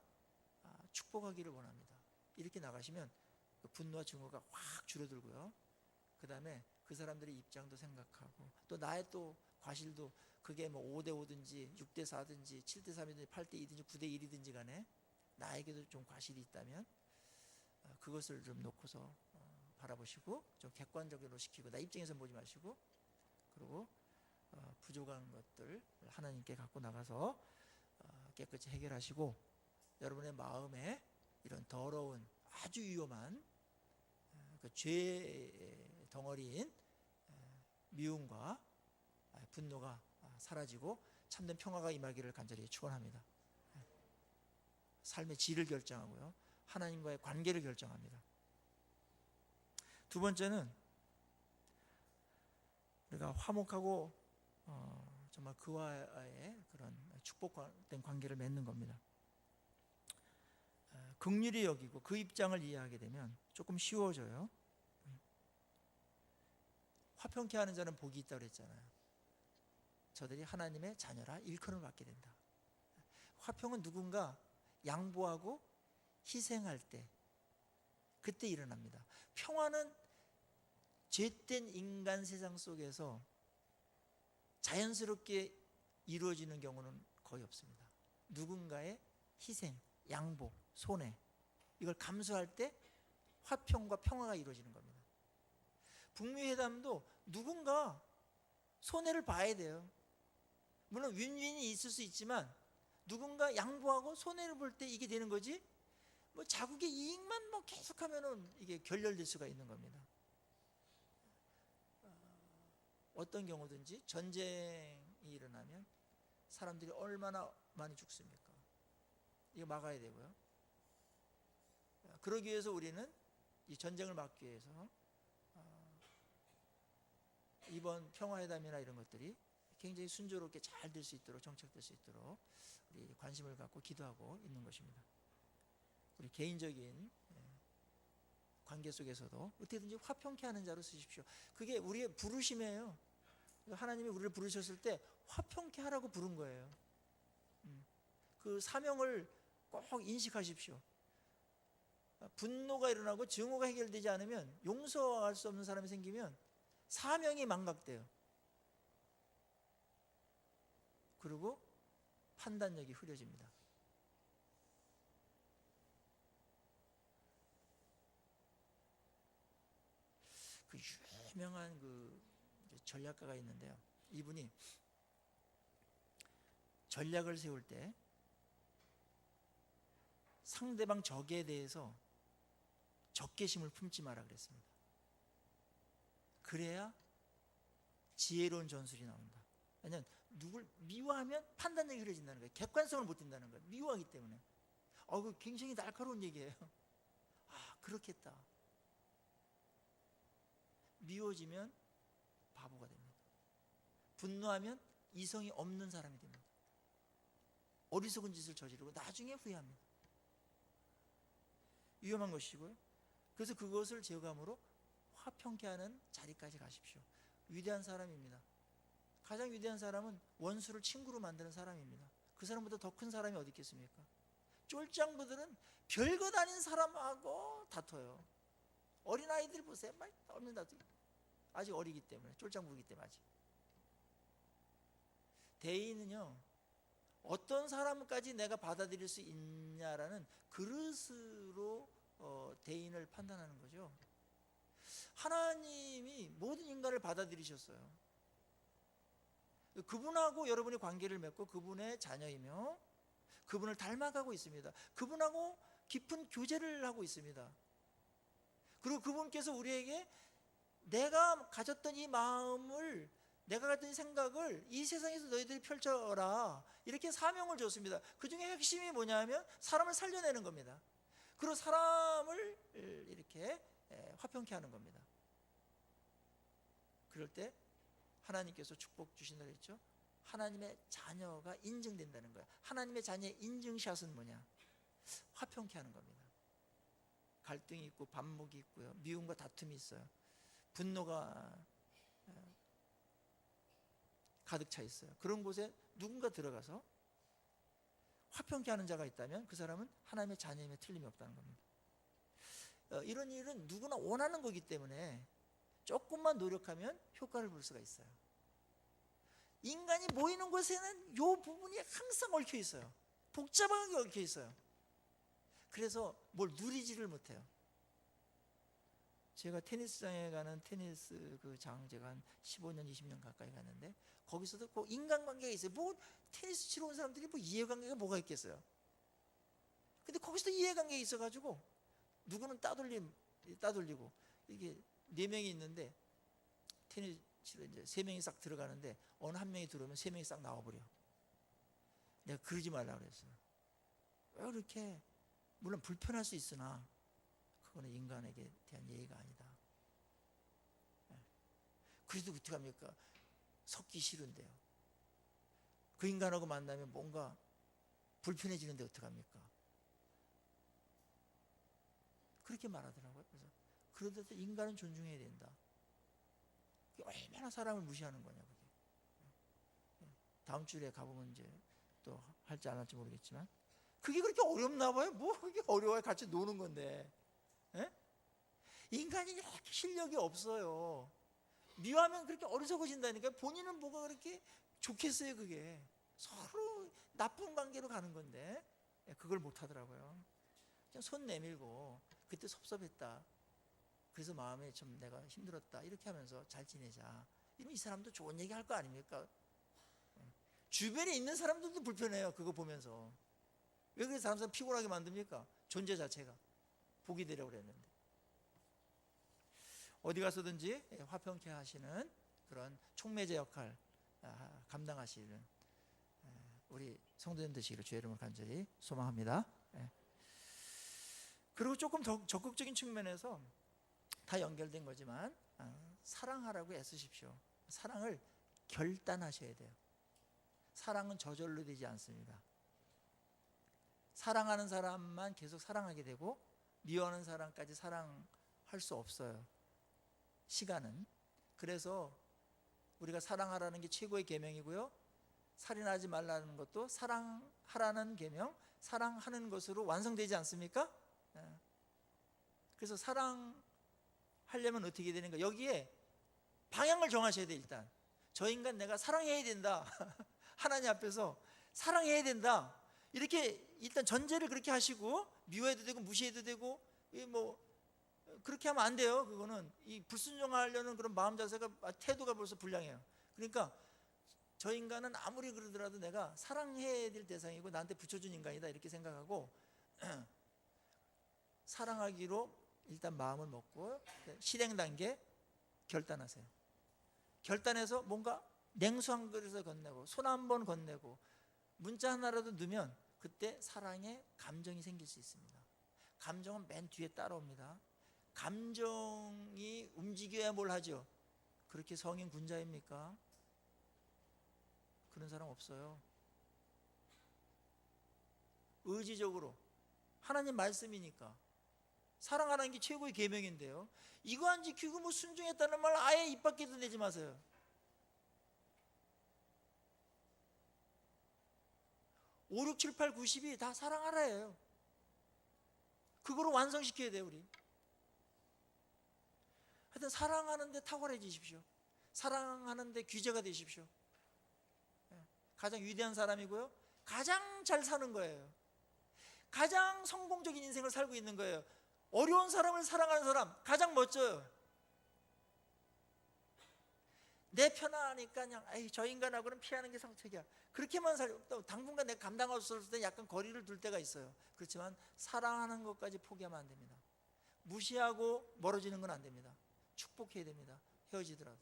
축복하기를 원합니다. 이렇게 나가시면 그 분노와 증오가 확 줄어들고요, 그 다음에 그 사람들의 입장도 생각하고 또 나의 또 과실도, 그게 뭐 5대5든지 6대4든지 7대3이든지 8대2든지 9대1이든지 간에 나에게도 좀 과실이 있다면 그것을 좀 놓고서 바라보시고 좀 객관적으로 시키고 나 입장에서 보지 마시고, 그리고 부족한 것들 하나님께 갖고 나가서 깨끗이 해결하시고, 여러분의 마음에 이런 더러운 아주 위험한 그 죄의 덩어리인 미움과 분노가 사라지고 참된 평화가 임하기를 간절히 축원합니다. 삶의 질을 결정하고요, 하나님과의 관계를 결정합니다. 두 번째는 우리가 화목하고 정말 그와의 그런 축복된 관계를 맺는 겁니다. 긍휼히 여기고 그 입장을 이해하게 되면 조금 쉬워져요. 화평케 하는 자는 복이 있다고 그랬잖아요. 저들이 하나님의 자녀라 일컬음을 받게 된다. 화평은 누군가 양보하고 희생할 때, 그때 일어납니다. 평화는 죄된 인간 세상 속에서 자연스럽게 이루어지는 경우는 거의 없습니다. 누군가의 희생, 양보, 손해, 이걸 감수할 때 화평과 평화가 이루어지는 겁니다. 북미 회담도 누군가 손해를 봐야 돼요. 물론 윈윈이 있을 수 있지만 누군가 양보하고 손해를 볼 때 이게 되는 거지, 뭐 자국의 이익만 뭐 계속하면은 이게 결렬될 수가 있는 겁니다. 어떤 경우든지 전쟁이 일어나면 사람들이 얼마나 많이 죽습니까? 이거 막아야 되고요. 그러기 위해서 우리는 이 전쟁을 막기 위해서 이번 평화회담이나 이런 것들이 굉장히 순조롭게 잘 될 수 있도록, 정착될 수 있도록 우리 관심을 갖고 기도하고 있는 것입니다. 우리 개인적인 관계 속에서도 어떻게든지 화평케 하는 자로 쓰십시오. 그게 우리의 부르심이에요. 하나님이 우리를 부르셨을 때 화평케 하라고 부른 거예요. 그 사명을 꼭 인식하십시오. 분노가 일어나고 증오가 해결되지 않으면, 용서할 수 없는 사람이 생기면 사명이 망각돼요. 그리고 판단력이 흐려집니다. 그 유명한 그 전략가가 있는데요. 이분이 전략을 세울 때 상대방 적에 대해서 적개심을 품지 마라 그랬습니다. 그래야 지혜로운 전술이 나온다. 왜냐하면 누굴 미워하면 판단력이 흐려진다는 거예요. 객관성을 못 띈다는 거예요. 미워하기 때문에. 그 굉장히 날카로운 얘기예요. 그렇겠다. 미워지면 바보가 됩니다. 분노하면 이성이 없는 사람이 됩니다. 어리석은 짓을 저지르고 나중에 후회합니다. 위험한 것이고요. 그래서 그것을 제어감으로 화평케 하는 자리까지 가십시오. 위대한 사람입니다. 가장 위대한 사람은 원수를 친구로 만드는 사람입니다. 그 사람보다 더 큰 사람이 어디 있겠습니까? 쫄장부들은 별것 아닌 사람하고 다퉈요. 어린아이들 보세요. 막 얼른 다투. 아직 어리기 때문에, 쫄장부이기 때문에. 아직 대인은요, 어떤 사람까지 내가 받아들일 수 있냐라는 그릇으로 대인을 판단하는 거죠. 하나님이 모든 인간을 받아들이셨어요. 그분하고 여러분이 관계를 맺고 그분의 자녀이며 그분을 닮아가고 있습니다. 그분하고 깊은 교제를 하고 있습니다. 그리고 그분께서 우리에게 내가 가졌던 이 마음을, 내가 가졌던 이 생각을 이 세상에서 너희들이 펼쳐라, 이렇게 사명을 줬습니다. 그 중에 핵심이 뭐냐면 사람을 살려내는 겁니다. 그리고 사람을 이렇게 화평케 하는 겁니다. 그럴 때 하나님께서 축복 주신다고 했죠. 하나님의 자녀가 인증된다는 거예요. 하나님의 자녀의 인증샷은 뭐냐? 화평케 하는 겁니다. 갈등이 있고 반목이 있고요, 미움과 다툼이 있어요, 분노가 가득 차 있어요. 그런 곳에 누군가 들어가서 화평케 하는 자가 있다면 그 사람은 하나님의 자녀임에 틀림이 없다는 겁니다. 이런 일은 누구나 원하는 거기 때문에 조금만 노력하면 효과를 볼 수가 있어요. 인간이 모이는 곳에는 이 부분이 항상 얽혀 있어요. 복잡하게 얽혀 있어요. 그래서 뭘 누리지를 못해요. 제가 테니스장에 가는 테니스 그 장, 제가 한 15년, 20년 가까이 갔는데 거기서도 그 인간관계가 있어요. 뭐 테니스 치러 온 사람들이 뭐 이해관계가 뭐가 있겠어요. 근데 거기서도 이해관계가 있어가지고 누구는 따돌리고, 이게 4명이 있는데 테니스 치러 이제 3명이 싹 들어가는데 어느 한 명이 들어오면 3명이 싹 나와버려. 내가 그러지 말라 그랬어요. 왜 그렇게, 물론 불편할 수 있으나 그거는 인간에게 대한 예의가 아니다. 그래도 어떡합니까? 섞기 싫은데요. 그 인간하고 만나면 뭔가 불편해지는데 어떡합니까? 그렇게 말하더라고요. 그래서 그런데도 인간은 존중해야 된다. 그게 얼마나 사람을 무시하는 거냐, 그게. 다음 주에 가보면 이제 또 할지 안 할지 모르겠지만 그게 그렇게 어렵나 봐요. 뭐 그게 어려워요. 같이 노는 건데. 인간이 이렇게 실력이 없어요. 미워하면 그렇게 어리석어진다니까. 본인은 뭐가 그렇게 좋겠어요. 그게 서로 나쁜 관계로 가는 건데 그걸 못 하더라고요. 그냥 손 내밀고 그때 섭섭했다, 그래서 마음에 좀 내가 힘들었다, 이렇게 하면서 잘 지내자. 이러면 이 사람도 좋은 얘기 할 거 아닙니까? 주변에 있는 사람들도 불편해요. 그거 보면서. 왜 그래서 다른 사람 피곤하게 만듭니까? 존재 자체가 복이 되려고 그랬는데. 어디 가서든지 화평케 하시는 그런 촉매제 역할 감당하시는 우리 성도님 되시기를 주의 이름으로 간절히 소망합니다. 그리고 조금 더 적극적인 측면에서 다 연결된 거지만 사랑하라고 애쓰십시오. 사랑을 결단하셔야 돼요. 사랑은 저절로 되지 않습니다. 사랑하는 사람만 계속 사랑하게 되고 미워하는 사람까지 사랑할 수 없어요. 시간은. 그래서 우리가 사랑하라는 게 최고의 계명이고요. 살인하지 말라는 것도 사랑하라는 계명, 사랑하는 것으로 완성되지 않습니까? 그래서 사랑하려면 어떻게 되는가? 여기에 방향을 정하셔야 돼. 일단 저 인간 내가 사랑해야 된다. 하나님 앞에서 사랑해야 된다. 이렇게 일단 전제를 그렇게 하시고 미워해도 되고 무시해도 되고 뭐 그렇게 하면 안 돼요. 그거는 이 불순종하려는 그런 마음 자세가 태도가 벌써 불량해요. 그러니까 저 인간은 아무리 그러더라도 내가 사랑해야 될 대상이고 나한테 붙여준 인간이다 이렇게 생각하고 사랑하기로 일단 마음을 먹고 실행 단계 결단하세요. 결단해서 뭔가 냉수 한 그릇을 건네고 손 한 번 건네고 문자 하나라도 넣으면 그때 사랑의 감정이 생길 수 있습니다. 감정은 맨 뒤에 따라옵니다. 감정이 움직여야 뭘 하죠? 그렇게 성인 군자입니까? 그런 사람 없어요. 의지적으로 하나님 말씀이니까 사랑하라는 게 최고의 계명인데요. 이거 안 지키고 뭐 순종했다는 말 아예 입 밖에도 내지 마세요. 5, 6, 7, 8, 9, 10이 다 사랑하라예요. 그거로 완성시켜야 돼요. 우리 하여튼 사랑하는데 탁월해지십시오. 사랑하는데 귀재가 되십시오. 가장 위대한 사람이고요, 가장 잘 사는 거예요. 가장 성공적인 인생을 살고 있는 거예요. 어려운 사람을 사랑하는 사람 가장 멋져요. 내 편안하니까 그냥 저 인간하고는 피하는 게 상책이야. 그렇게만 살고 당분간 내가 감당할 수 없을 때 약간 거리를 둘 때가 있어요. 그렇지만 사랑하는 것까지 포기하면 안 됩니다. 무시하고 멀어지는 건 안 됩니다. 축복해야 됩니다. 헤어지더라도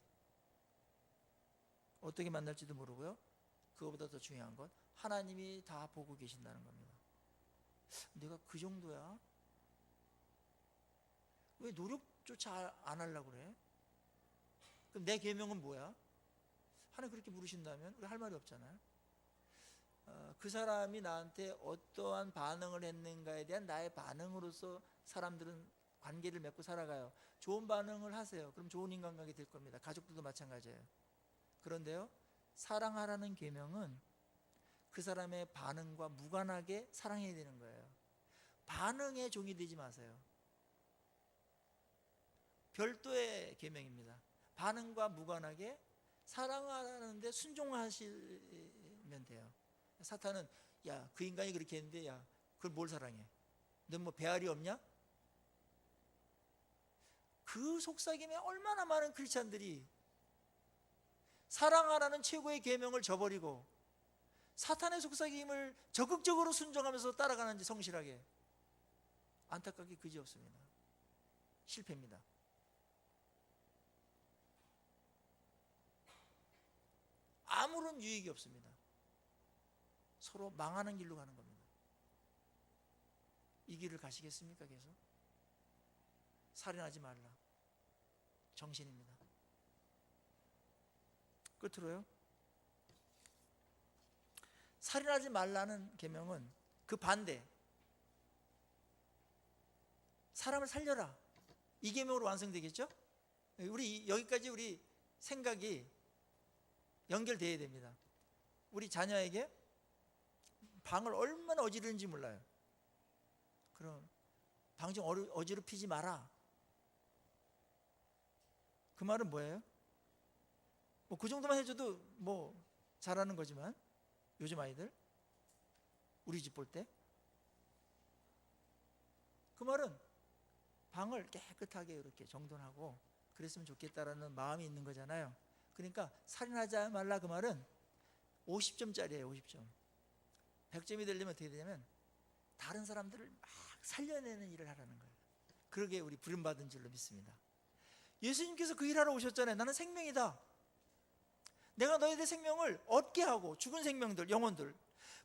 어떻게 만날지도 모르고요. 그거보다 더 중요한 건 하나님이 다 보고 계신다는 겁니다. 내가 그 정도야? 왜 노력조차 안 하려고 그래? 그럼 내 계명은 뭐야? 하나님 그렇게 물으신다면 우리 할 말이 없잖아요. 그 사람이 나한테 어떠한 반응을 했는가에 대한 나의 반응으로서 사람들은 관계를 맺고 살아가요. 좋은 반응을 하세요. 그럼 좋은 인간관계 될 겁니다. 가족들도 마찬가지예요. 그런데요, 사랑하라는 계명은 그 사람의 반응과 무관하게 사랑해야 되는 거예요. 반응의 종이 되지 마세요. 별도의 계명입니다. 반응과 무관하게 사랑하라는데 순종하시면 돼요. 사탄은 야, 그 인간이 그렇게 했는데 야, 그걸 뭘 사랑해? 너 뭐 배알이 없냐? 그 속삭임에 얼마나 많은 크리스찬들이 사랑하라는 최고의 계명을 저버리고 사탄의 속삭임을 적극적으로 순종하면서 따라가는지 성실하게. 안타깝게 그지없습니다. 실패입니다. 아무런 유익이 없습니다. 서로 망하는 길로 가는 겁니다. 이 길을 가시겠습니까? 계속? 살인하지 말라. 정신입니다. 끝으로요, 살인하지 말라는 계명은 그 반대, 사람을 살려라, 이 계명으로 완성되겠죠? 우리 여기까지 우리 생각이 연결돼야 됩니다. 우리 자녀에게 방을 얼마나 어지르는지 몰라요. 그럼 방 좀 어지럽히지 마라. 그 말은 뭐예요? 뭐 그 정도만 해줘도 뭐 잘하는 거지만 요즘 아이들 우리 집 볼 때 그 말은 방을 깨끗하게 이렇게 정돈하고 그랬으면 좋겠다라는 마음이 있는 거잖아요. 그러니까 살인하지 말라 그 말은 50점짜리예요. 50점. 100점이 되려면 어떻게 되냐면 다른 사람들을 막 살려내는 일을 하라는 거예요. 그러게 우리 부름받은 줄로 믿습니다. 예수님께서 그 일하러 오셨잖아요. 나는 생명이다. 내가 너희들 생명을 얻게 하고 죽은 생명들, 영혼들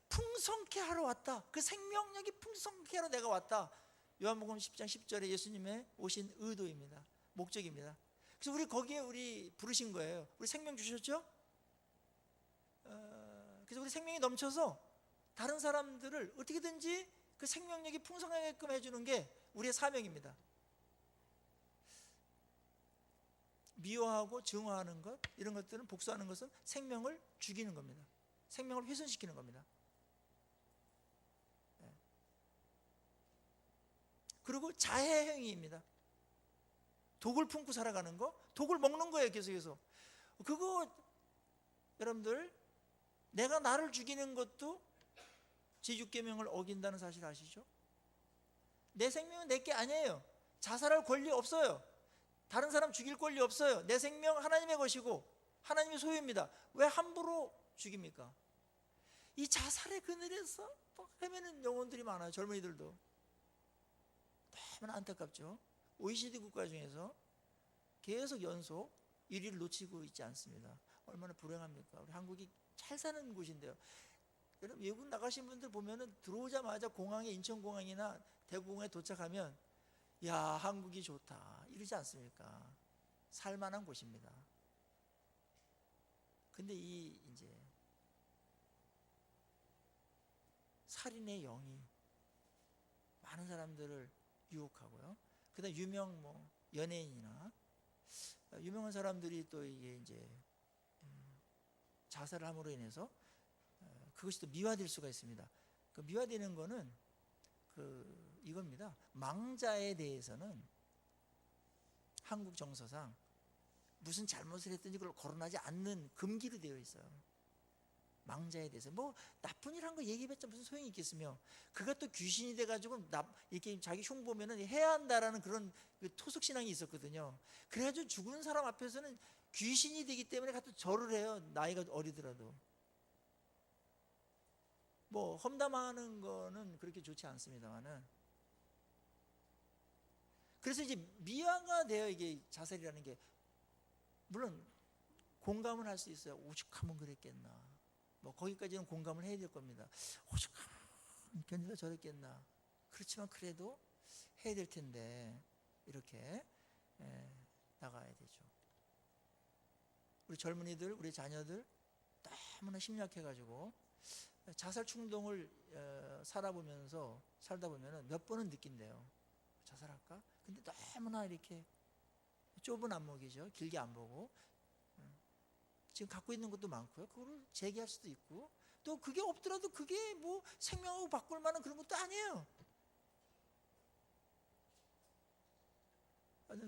풍성케 하러 왔다. 그 생명력이 풍성케 하러 내가 왔다. 요한복음 10장 10절에 예수님의 오신 의도입니다. 목적입니다. 그래서 우리 거기에 우리 부르신 거예요. 우리 생명 주셨죠? 그래서 우리 생명이 넘쳐서 다른 사람들을 어떻게든지 그 생명력이 풍성하게끔 해주는 게 우리의 사명입니다. 미워하고 증오하는 것, 이런 것들은, 복수하는 것은 생명을 죽이는 겁니다. 생명을 훼손시키는 겁니다. 그리고 자해 행위입니다. 독을 품고 살아가는 거, 독을 먹는 거예요. 계속해서. 그거 여러분들, 내가 나를 죽이는 것도 제6계명을 어긴다는 사실 아시죠? 내 생명은 내게 아니에요. 자살할 권리 없어요. 다른 사람 죽일 권리 없어요. 내 생명 하나님의 것이고 하나님의 소유입니다. 왜 함부로 죽입니까? 이 자살의 그늘에서 헤매는 영혼들이 많아요. 젊은이들도. 너무나 안타깝죠. OECD 국가 중에서 계속 연속 1위를 놓치고 있지 않습니다. 얼마나 불행합니까? 우리 한국이 잘 사는 곳인데요. 여러분, 외국 나가신 분들 보면은 들어오자마자 공항에, 인천공항이나 대구공항에 도착하면 야, 한국이 좋다 이러지 않습니까? 살만한 곳입니다. 근데 이 이제 살인의 영이 많은 사람들을 유혹하고요. 그다음 유명 연예인이나 유명한 사람들이 또 이게 이제 자살을 함으로 인해서 그것이 또 미화될 수가 있습니다. 그 미화되는 거는 이겁니다. 망자에 대해서는 한국 정서상 무슨 잘못을 했든지 그걸 거론하지 않는 금기로 되어 있어요. 망자에 대해서 나쁜 일 한 거 얘기해봤자 무슨 소용이 있겠으며, 그가 또 귀신이 돼가지고 이렇게 자기 흉 보면은 해야 한다라는 그런 토속 신앙이 있었거든요. 그래가지고 죽은 사람 앞에서는 귀신이 되기 때문에 가서 절을 해요. 나이가 어리더라도. 험담하는 거는 그렇게 좋지 않습니다만은, 그래서 이제 미화가 돼요. 이게 자살이라는 게. 물론 공감을 할 수 있어요. 오죽하면 그랬겠나. 거기까지는 공감을 해야 될 겁니다. 오죽하면 견디다 저랬겠나. 그렇지만 그래도 해야 될 텐데 이렇게 나가야 되죠. 우리 젊은이들, 우리 자녀들 너무나 심약해가지고 자살 충동을 살다 보면은 몇 번은 느낀대요. 자살할까? 근데 너무나 이렇게 좁은 안목이죠. 길게 안 보고. 지금 갖고 있는 것도 많고요. 그거를 재기할 수도 있고, 또 그게 없더라도 그게 생명하고 바꿀 만한 그런 것도 아니에요.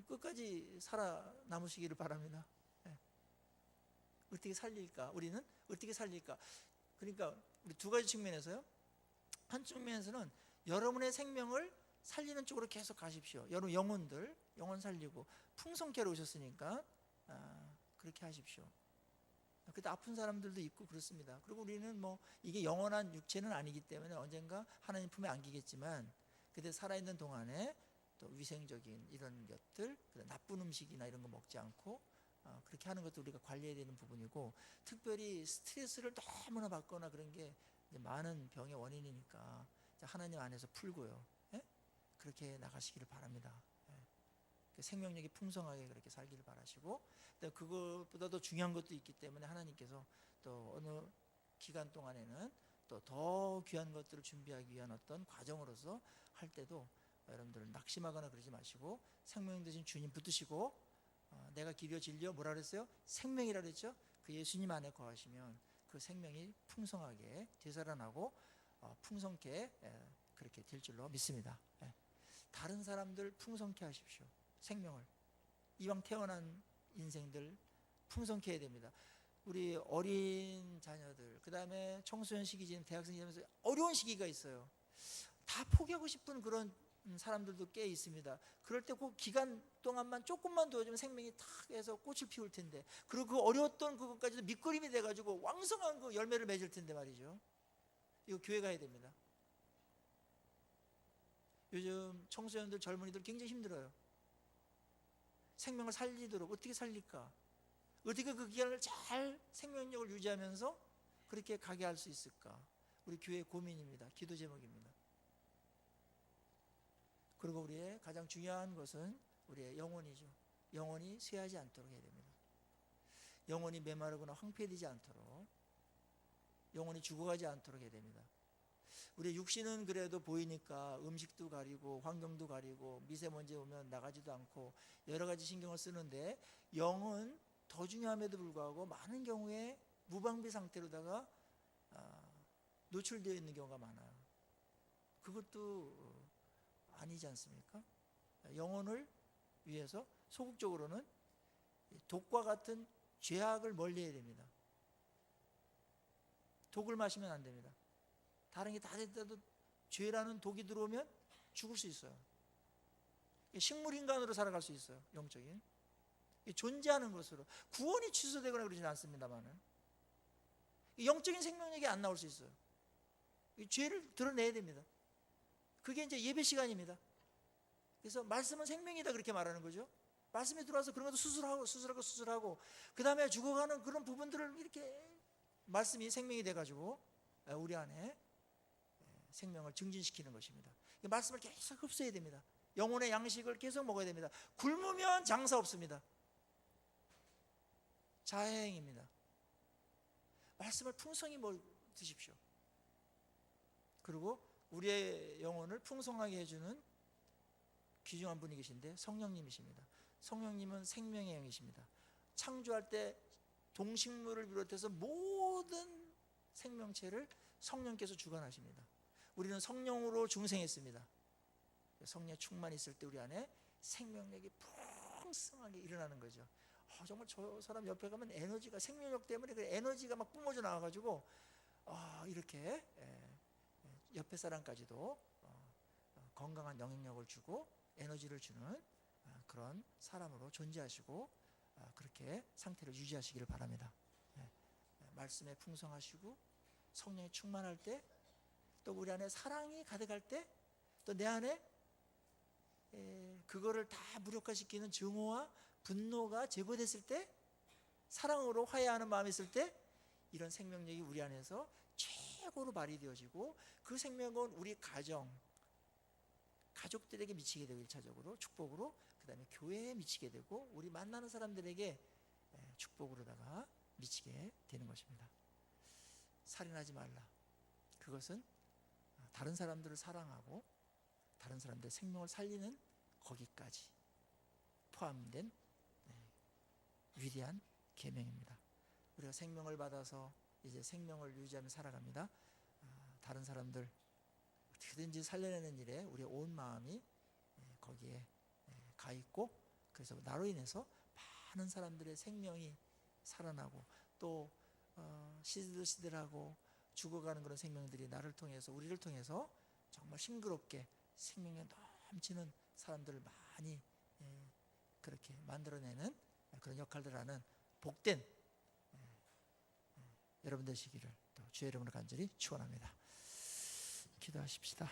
끝까지 살아남으시기를 바랍니다. 어떻게 살릴까? 우리는 어떻게 살릴까? 그러니까 우리 두 가지 측면에서요. 한 측면에서는 여러분의 생명을 살리는 쪽으로 계속 가십시오. 여러분 영혼 살리고 풍성케로 오셨으니까 그렇게 하십시오. 그때 아픈 사람들도 있고 그렇습니다. 그리고 우리는 이게 영원한 육체는 아니기 때문에 언젠가 하나님 품에 안기겠지만, 그때 살아있는 동안에 또 위생적인 이런 것들, 나쁜 음식이나 이런 거 먹지 않고 그렇게 하는 것도 우리가 관리해야 되는 부분이고, 특별히 스트레스를 너무나 받거나 그런 게 많은 병의 원인이니까 하나님 안에서 풀고요. 그렇게 나가시기를 바랍니다. 생명력이 풍성하게 그렇게 살기를 바라시고, 그것보다 더 중요한 것도 있기 때문에 하나님께서 또 어느 기간 동안에는 또 더 귀한 것들을 준비하기 위한 어떤 과정으로서 할 때도 여러분들 낙심하거나 그러지 마시고 생명 되신 주님 붙드시고, 내가 길이요 진리요 뭐라 그랬어요? 생명이라 그랬죠? 그 예수님 안에 거하시면 그 생명이 풍성하게 되살아나고 풍성케 그렇게 될 줄로 믿습니다. 다른 사람들 풍성케 하십시오. 생명을. 이왕 태어난 인생들 풍성케 해야 됩니다. 우리 어린 자녀들, 그 다음에 청소년 시기 지금 대학생 되면서 어려운 시기가 있어요. 다 포기하고 싶은 그런 사람들도 꽤 있습니다. 그럴 때 그 기간 동안만 조금만 도와주면 생명이 탁 해서 꽃을 피울 텐데, 그리고 그 어려웠던 그것까지도 밑거림이 돼가지고 왕성한 그 열매를 맺을 텐데 말이죠. 이거 교회가 해야 됩니다. 요즘 청소년들, 젊은이들 굉장히 힘들어요. 생명을 살리도록 어떻게 살릴까? 어떻게 그 기간을 잘 생명력을 유지하면서 그렇게 가게 할 수 있을까? 우리 교회의 고민입니다. 기도 제목입니다. 그리고 우리의 가장 중요한 것은 우리의 영혼이죠. 영혼이 쇠하지 않도록 해야 됩니다. 영혼이 메마르거나 황폐되지 않도록, 영혼이 죽어가지 않도록 해야 됩니다. 우리 육신은 그래도 보이니까 음식도 가리고 환경도 가리고 미세먼지 오면 나가지도 않고 여러 가지 신경을 쓰는데, 영은 더 중요함에도 불구하고 많은 경우에 무방비 상태로다가 노출되어 있는 경우가 많아요. 그것도 아니지 않습니까? 영혼을 위해서 소극적으로는 독과 같은 죄악을 멀리해야 됩니다. 독을 마시면 안 됩니다. 다른 게 다 됐다도 죄라는 독이 들어오면 죽을 수 있어요. 식물인간으로 살아갈 수 있어요. 영적인 존재하는 것으로. 구원이 취소되거나 그러지는 않습니다만은 영적인 생명력이 안 나올 수 있어요. 죄를 드러내야 됩니다. 그게 이제 예배 시간입니다. 그래서 말씀은 생명이다 그렇게 말하는 거죠. 말씀이 들어와서 그런 것도 수술하고 그 다음에 죽어가는 그런 부분들을 이렇게 말씀이 생명이 돼가지고 우리 안에 생명을 증진시키는 것입니다. 말씀을 계속 흡수해야 됩니다. 영혼의 양식을 계속 먹어야 됩니다. 굶으면 장사 없습니다. 자해행입니다. 말씀을 풍성히 드십시오. 그리고 우리의 영혼을 풍성하게 해주는 귀중한 분이 계신데 성령님이십니다. 성령님은 생명의 영이십니다. 창조할 때 동식물을 비롯해서 모든 생명체를 성령께서 주관하십니다. 우리는 성령으로 중생했습니다. 성령의 충만이 있을 때 우리 안에 생명력이 풍성하게 일어나는 거죠. 정말 저 사람 옆에 가면 에너지가, 생명력 때문에 그 에너지가 막 뿜어져 나와가지고 이렇게 옆에 사람까지도 건강한 영향력을 주고 에너지를 주는 그런 사람으로 존재하시고 그렇게 상태를 유지하시기를 바랍니다. 말씀에 풍성하시고 성령이 충만할 때, 또 우리 안에 사랑이 가득할 때, 또 내 안에 그거를 다 무력화시키는 증오와 분노가 제거됐을 때, 사랑으로 화해하는 마음이 있을 때, 이런 생명력이 우리 안에서 최고로 발휘되어지고 그 생명은 우리 가족들에게 미치게 되고 1차적으로 축복으로, 그 다음에 교회에 미치게 되고 우리 만나는 사람들에게 축복으로다가 미치게 되는 것입니다. 살인하지 말라. 그것은 다른 사람들을 사랑하고 다른 사람들의 생명을 살리는 거기까지 포함된 위대한 계명입니다. 우리가 생명을 받아서 이제 생명을 유지하며 살아갑니다. 다른 사람들 어떻게든지 살려내는 일에 우리의 온 마음이 거기에 가 있고, 그래서 나로 인해서 많은 사람들의 생명이 살아나고, 또 시들시들하고 죽어가는 그런 생명들이 나를 통해서, 우리를 통해서 정말 싱그럽게 생명력 넘치는 사람들을 많이 그렇게 만들어내는 그런 역할들을 하는 복된 여러분 되시기를 또 주의 이름으로 간절히 축원합니다. 기도하십시다.